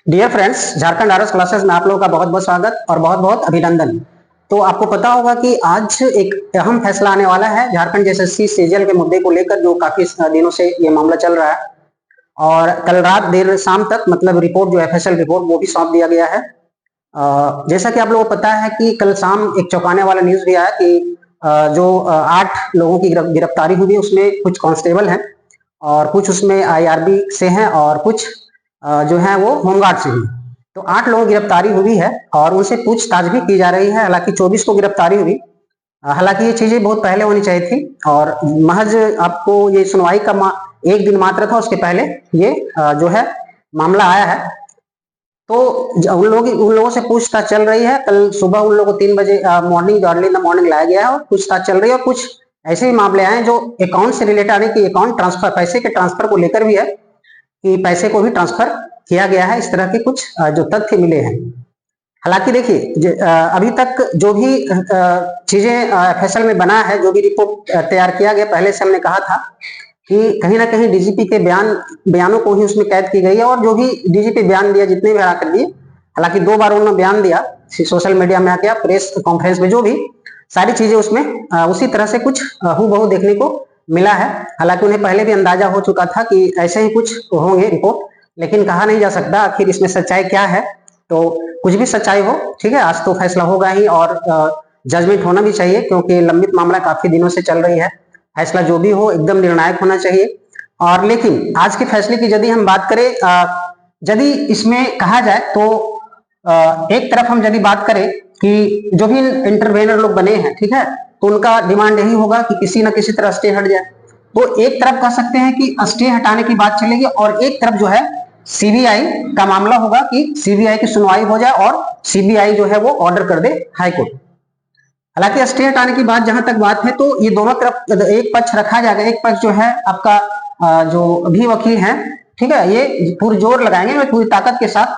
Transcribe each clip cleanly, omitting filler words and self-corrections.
Dear friends, Jharkhand RS classes में आप लोगों का बहुत बहुत स्वागत और बहुत बहुत अभिनंदन। तो आपको पता होगा कि आज एक अहम फैसला आने वाला है झारखंड एसएससी सीजीएल के मुद्दे को लेकर, जो काफी दिनों से ये मामला चल रहा है। और कल रात देर शाम तक मतलब रिपोर्ट जो एफएसएल रिपोर्ट वो भी सौंप दिया गया है। जैसा कि आप लोगों को पता है कि कल शाम एक चौंकाने वाला न्यूज भी आया कि जो 8 लोगों की गिरफ्तारी हुई है, उसमें कुछ कांस्टेबल हैं और कुछ उसमें आईआरबी से हैं और कुछ जो है वो होमगार्ड से ही। तो 8 लोगों की गिरफ्तारी हुई है और उनसे पूछताछ भी की जा रही है। हालांकि 24 को गिरफ्तारी हुई। हालांकि ये चीजें बहुत पहले होनी चाहिए थी और महज आपको ये सुनवाई का एक दिन मात्र था, उसके पहले ये जो है मामला आया है। तो उन लोगों से पूछताछ चल रही है। कल सुबह उन लोगों को 3 बजे morning early in the morning लाया गया है और पूछताछ चल रही है। और कुछ ऐसे भी मामले आए जो अकाउंट से रिलेटेड आने की अकाउंट ट्रांसफर, पैसे के ट्रांसफर को लेकर भी है कि पैसे को भी ट्रांसफर किया गया है। इस तरह के कुछ जो तथ्य मिले हैं। हालांकि देखिए, अभी तक जो भी चीजें एफएसएल में बना है, जो भी रिपोर्ट तैयार किया गया, पहले से हमने कहा था कि कहीं ना कहीं डीजीपी के बयानों को ही उसमें कैद की गई है। और जो भी डीजीपी बयान दिया, जितने भी कर दिए, हालांकि 2 बार उन्होंने बयान दिया सोशल मीडिया में आके, प्रेस कॉन्फ्रेंस में, जो भी सारी चीजें उसमें उसी तरह से कुछ हूबहू देखने को मिला है। हालांकि उन्हें पहले भी अंदाजा हो चुका था कि ऐसे ही कुछ होंगे रिपोर्ट, लेकिन कहा नहीं जा सकता आखिर इसमें सच्चाई क्या है। तो कुछ भी सच्चाई हो, ठीक है, आज तो फैसला होगा ही और जजमेंट होना भी चाहिए, क्योंकि लंबित मामला काफी दिनों से चल रही है। फैसला जो भी हो एकदम निर्णायक होना चाहिए। और लेकिन आज के फैसले की यदि हम बात करें, यदि इसमें कहा जाए तो एक तरफ हम यदि बात करें कि जो भी इंटरवेनर लोग बने हैं, ठीक है, तो उनका डिमांड यही होगा कि किसी न किसी तरह स्टे हट जाए। तो एक तरफ कह सकते हैं कि स्टे हटाने की बात चलेगी और एक तरफ जो है सीबीआई का मामला होगा कि सीबीआई की सुनवाई हो जाए और सीबीआई जो है वो ऑर्डर कर दे हाईकोर्ट। हालांकि स्टे हटाने की बात जहां तक बात है, तो ये दोनों तरफ एक पक्ष रखा जाएगा। एक पक्ष जो है आपका जो भी वकील है, ठीक है, ये पूरी जोर लगाएंगे, पूरी ताकत के साथ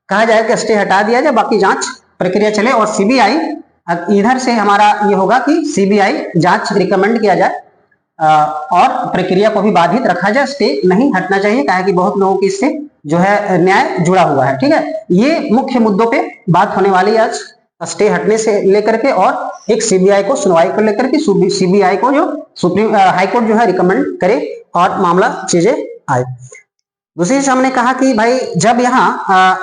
कहा जाएगा कि स्टे हटा दिया जाए, बाकी जांच प्रक्रिया चले। और सीबीआई इधर से हमारा ये होगा कि सीबीआई जांच रिकमेंड किया जाए और प्रक्रिया को भी बाधित रखा जाए, स्टे नहीं हटना चाहिए, कि बहुत लोगों की इससे जो है न्याय जुड़ा हुआ है। ठीक है, ये मुख्य मुद्दों पे बात होने वाली है आज, स्टे हटने से लेकर के और एक सीबीआई को सुनवाई को लेकर के, सीबीआई को जो सुप्रीम हाईकोर्ट जो है रिकमेंड करे और मामला चीजें आए। दूसरी चीज हमने कहा कि भाई जब यहाँ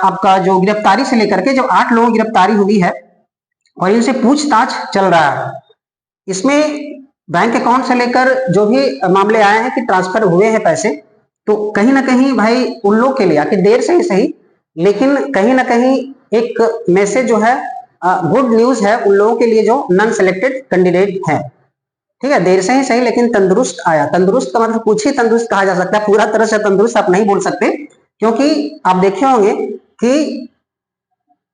आपका जो गिरफ्तारी से लेकर के जब 8 लोगों की गिरफ्तारी हुई है और इनसे पूछताछ चल रहा है, इसमें बैंक अकाउंट से लेकर जो भी मामले आए हैं कि ट्रांसफर हुए हैं पैसे, तो कहीं ना कहीं भाई उन लोग के लिए, आखिर देर से ही सही, लेकिन कहीं ना कहीं एक मैसेज जो है, गुड न्यूज है उन लोगों के लिए जो नॉन सिलेक्टेड कैंडिडेट है। ठीक है, देर से ही सही लेकिन तंदुरुस्त आया। तंदुरुस्त का मतलब कुछ ही तंदुरुस्त कहा जा सकता है, पूरा तरह से तंदुरुस्त आप नहीं बोल सकते, क्योंकि आप देखे होंगे कि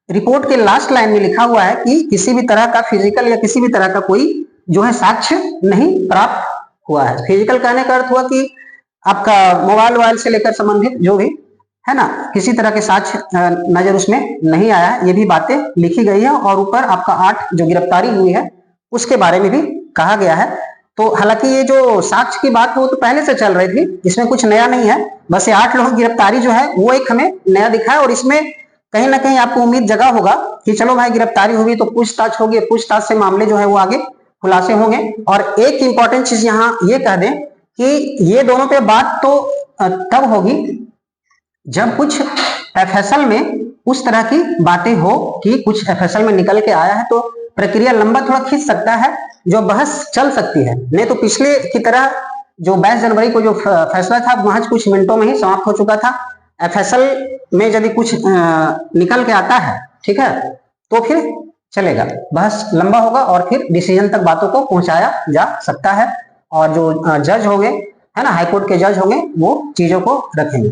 रिपोर्ट के लास्ट लाइन में लिखा हुआ है कि किसी भी तरह का फिजिकल या किसी भी तरह का कोई जो है साक्ष्य नहीं प्राप्त हुआ है। फिजिकल कहने का अर्थ हुआ कि आपका मोबाइल से लेकर संबंधित जो भी है ना, किसी तरह के साक्ष्य नजर उसमें नहीं आया। ये भी बातें लिखी गई है और ऊपर आपका 8 जो गिरफ्तारी हुई है उसके बारे में भी कहा गया है। तो हालांकि ये जो साक्ष्य की बात है वो तो पहले से चल रही थी, इसमें कुछ नया नहीं है, बस ये 8 लोगों की गिरफ्तारी जो है वो एक हमें नया दिखा है। और इसमें कहीं ना कहीं आपको उम्मीद जगा होगा कि चलो भाई गिरफ्तारी होगी तो पूछताछ होगी, पूछताछ से मामले जो है वो आगे खुलासे होंगे। और एक इंपॉर्टेंट चीज यहाँ ये कह दें कि ये दोनों पे बात तो तब होगी जब कुछ एफएसएल में उस तरह की बातें हो कि कुछ एफएसएल में निकल के आया है, तो प्रक्रिया लंबा थोड़ा खींच सकता है, जो बहस चल सकती है। नहीं तो पिछले की तरह जो 22 जनवरी को जो फैसला था महज कुछ मिनटों में ही समाप्त हो चुका था। एफएसएल में यदि कुछ निकल के आता है, ठीक है, तो फिर चलेगा, बहस लंबा होगा और फिर डिसीजन तक बातों को पहुंचाया जा सकता है। और जो जज होंगे, है ना, हाईकोर्ट के जज होंगे, वो चीजों को रखेंगे।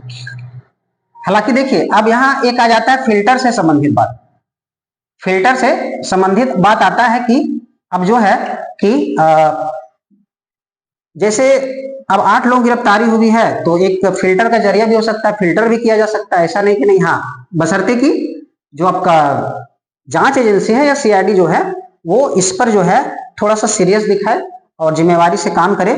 हालांकि देखिए अब यहाँ एक आ जाता है फिल्टर से संबंधित बात। फिल्टर से संबंधित बात आता है कि अब जो है कि जैसे अब 8 लोग गिरफ्तारी हुई है तो एक फिल्टर का जरिया भी हो सकता है, फिल्टर भी किया जा सकता है, ऐसा नहीं कि नहीं। हाँ, बशर्ते कि जो आपका जांच एजेंसी है या सीआईडी जो है वो इस पर जो है थोड़ा सा सीरियस दिखाए और जिम्मेवारी से काम करे,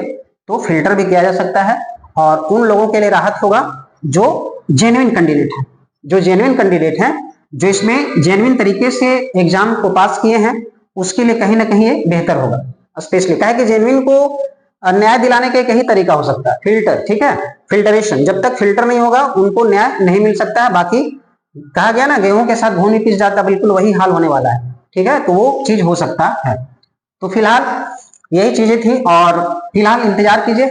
तो फिल्टर भी किया जा सकता है। और उन लोगों के लिए राहत होगा जो जेन्युइन कैंडिडेट है, जो जेन्युइन कैंडिडेट हैं, जो इसमें जेन्युइन तरीके से एग्जाम को पास किए हैं, उसके लिए कहीं ना कहीं ये बेहतर होगा। स्पेशली क्या है कि जेन्युइन को न्याय दिलाने का एक ही तरीका हो सकता है, फिल्टर, ठीक है, फिल्टरेशन। जब तक फिल्टर नहीं होगा उनको न्याय नहीं मिल सकता है। बाकी कहा गया ना, गेहूं के साथ घून भी पिस जाता, बिल्कुल वही हाल होने वाला है, ठीक है, तो वो चीज हो सकता है। तो फिलहाल यही चीजें थी, और फिलहाल इंतजार कीजिए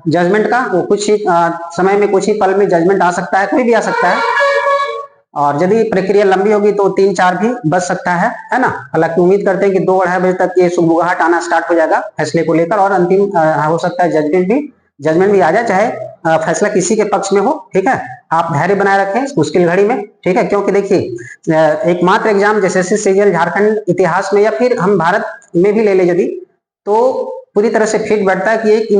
जजमेंट का। वो कुछ ही समय में, कुछ ही पल में जजमेंट आ सकता है, कोई भी आ सकता है। और यदि प्रक्रिया लंबी होगी तो 3-4 भी बच सकता है ना। हालांकि उम्मीद करते हैं कि 2-2:30 बजे तक ये सुगबुगाहट आना स्टार्ट हो जाएगा फैसले को लेकर, और अंतिम हो सकता है जजमेंट भी आ जाए, चाहे फैसला किसी के पक्ष में हो, ठीक है। आप धैर्य बनाए रखें मुश्किल घड़ी में, ठीक है, क्योंकि देखिए एकमात्र एग्जाम जैसे सीजीएल झारखंड इतिहास में, या फिर हम भारत में भी ले ले यदि, तो पूरी तरह से फिट बैठता है कि एक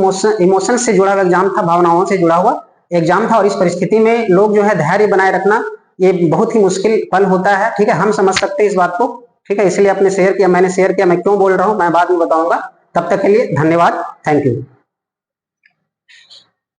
इमोशन से जुड़ा हुआ एग्जाम था, भावनाओं से जुड़ा हुआ एग्जाम था। और इस परिस्थिति में लोग जो है धैर्य बनाए रखना ये बहुत ही मुश्किल पल होता है, ठीक है, हम समझ सकते हैं इस बात को, ठीक है, इसलिए आपने शेयर किया, मैंने शेयर किया। मैं क्यों बोल रहा हूं मैं बाद में बताऊंगा। तब तक के लिए धन्यवाद, थैंक यू।